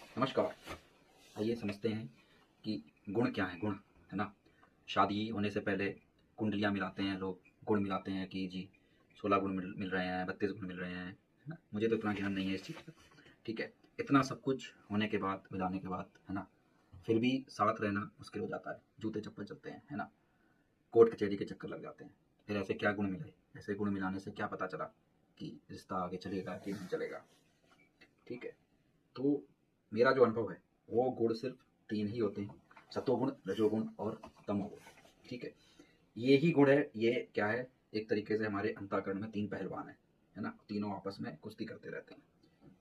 नमस्कार। आइए समझते हैं कि गुण क्या है। गुण है ना, शादी होने से पहले कुंडलियाँ मिलाते हैं लोग, गुण मिलाते हैं कि जी 16 गुण मिल रहे हैं, 32 गुण मिल रहे हैं, है ना। मुझे तो इतना ज्ञान नहीं है इस चीज़ का, ठीक है। इतना सब कुछ होने के बाद, मिलाने के बाद, है ना, फिर भी साथ रहना मुश्किल हो जाता है, जूते चप्पल चलते हैं, है ना, कोर्ट कचहरी के चक्कर लग जाते हैं। फिर ऐसे क्या गुण मिले, ऐसे गुण मिलाने से क्या पता चला कि रिश्ता आगे चलेगा कि नहीं चलेगा, ठीक है। तो मेरा जो अनुभव है वो गुण सिर्फ 3 ही होते हैं, सतोगुण, रजोगुण और तमोगुण, ठीक है। ये ही गुण है, ये क्या है, एक तरीके से हमारे अंतःकरण में 3 पहलवान हैं, है ना, तीनों आपस में कुश्ती करते रहते हैं,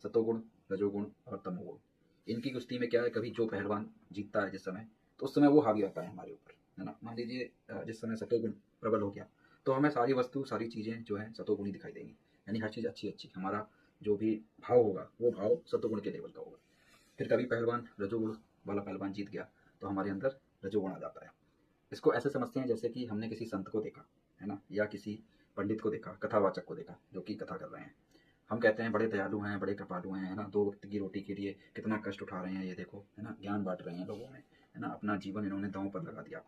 सतोगुण, रजोगुण और तमोगुण। इनकी कुश्ती में क्या है, कभी जो पहलवान जीतता है जिस समय, तो उस समय वो हावी रहता है हमारे ऊपर, है ना। मान लीजिए जिस समय सतोगुण प्रबल हो गया, तो हमें सारी वस्तु, सारी चीज़ें जो हैं सतोगुणी दिखाई देंगी, यानी हर चीज़ अच्छी अच्छी, हमारा जो भी भाव होगा वो भाव सतोगुण के लेवल का होगा। फिर कभी पहलवान रजोगुण वाला पहलवान जीत गया, तो हमारे अंदर रजोगुण आ जाता है। इसको ऐसे समझते हैं जैसे कि हमने किसी संत को देखा, है ना, या किसी पंडित को देखा, कथावाचक को देखा जो कि कथा कर रहे हैं। हम कहते हैं बड़े दयालु हैं, बड़े कृपालु हैं, है ना, 2 वक्त की रोटी के लिए कितना कष्ट उठा रहे हैं, ये देखो, है ना, ज्ञान बांट रहे हैं लोगों में, है ना, अपना जीवन इन्होंने दांव पर लगा दिया,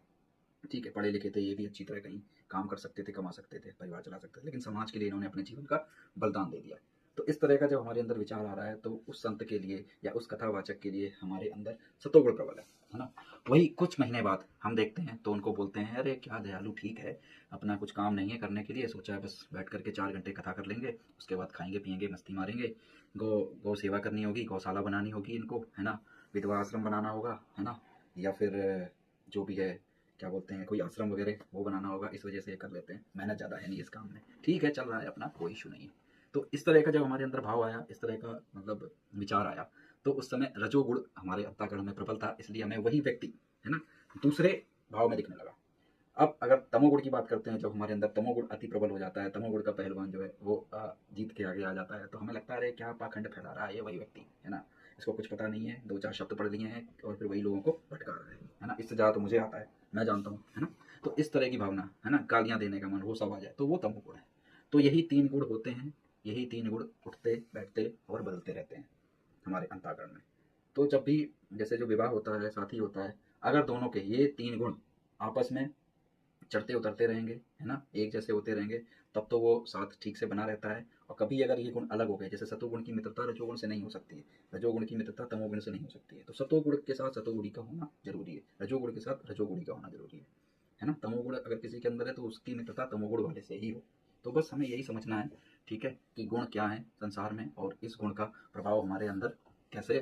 ठीक है। पढ़े लिखे थे, ये भी अच्छी तरह कहीं काम कर सकते थे, कमा सकते थे, परिवार चला सकते थे, लेकिन समाज के लिए इन्होंने अपने जीवन का बलिदान दे दिया। तो इस तरह का जब हमारे अंदर विचार आ रहा है, तो उस संत के लिए या उस कथावाचक के लिए हमारे अंदर सतोगुण प्रबल है ना। वही कुछ महीने बाद हम देखते हैं तो उनको बोलते हैं, अरे क्या दयालु, ठीक है, अपना कुछ काम नहीं है करने के लिए, सोचा है बस बैठ करके 4 घंटे कथा कर लेंगे, उसके बाद खाएंगे पिएंगे मस्ती मारेंगे, गौ गौ सेवा करनी होगी, गौशाला बनानी होगी इनको, है ना, विधवा आश्रम बनाना होगा, है ना, या फिर जो भी है, क्या बोलते हैं, कोई आश्रम वगैरह वो बनाना होगा, इस वजह से ये कर लेते हैं, मेहनत ज़्यादा है नहीं इस काम में, ठीक है, चल रहा है अपना, कोई इशू नहीं है। तो इस तरह का जब हमारे अंदर भाव आया, इस तरह का मतलब विचार आया, तो उस समय रजोगुण हमारे अंतःकरण में प्रबल था, इसलिए हमें वही व्यक्ति, है ना, दूसरे भाव में दिखने लगा। अब अगर तमोगुण की बात करते हैं, जब हमारे अंदर तमोगुण अति प्रबल हो जाता है, तमोगुण का पहलवान जो है वो जीत के आगे आ जाता है, तो हमें लगता है अरे क्या पाखंड फैला रहा है ये वही व्यक्ति, है ना, इसको कुछ पता नहीं है, 2-4 शब्द पढ़ लिए हैं और फिर वही लोगों को भटका रहा है ना, इससे ज़्यादा तो मुझे आता है, मैं जानता हूँ, है ना। तो इस तरह की भावना, है ना, गालियाँ देने का मन, वो सब आ जाए, तो वो तमोगुण है। तो यही 3 गुण होते हैं, यही 3 गुण उठते बैठते और बदलते रहते हैं हमारे अंतःकरण में। तो जब भी जैसे जो विवाह होता है, साथी होता है, अगर दोनों के ये 3 गुण आपस में चढ़ते उतरते रहेंगे, है ना, एक जैसे होते रहेंगे, तब तो वो साथ ठीक से बना रहता है। और कभी अगर ये गुण अलग हो गए, जैसे सतोगुण की मित्रता रजोगुण से नहीं हो सकती है, रजोगुण की मित्रता तमोगुण से नहीं हो सकती है, तो सतोगुण के साथ सतोगुणी का होना जरूरी है, रजोगुण के साथ रजोगुणी का होना जरूरी है ना। तमोगुण अगर किसी के अंदर है तो उसकी मित्रता तमोगुण वाले से ही हो। तो बस हमें यही समझना है, ठीक है, कि गुण क्या है संसार में और इस गुण का प्रभाव हमारे अंदर कैसे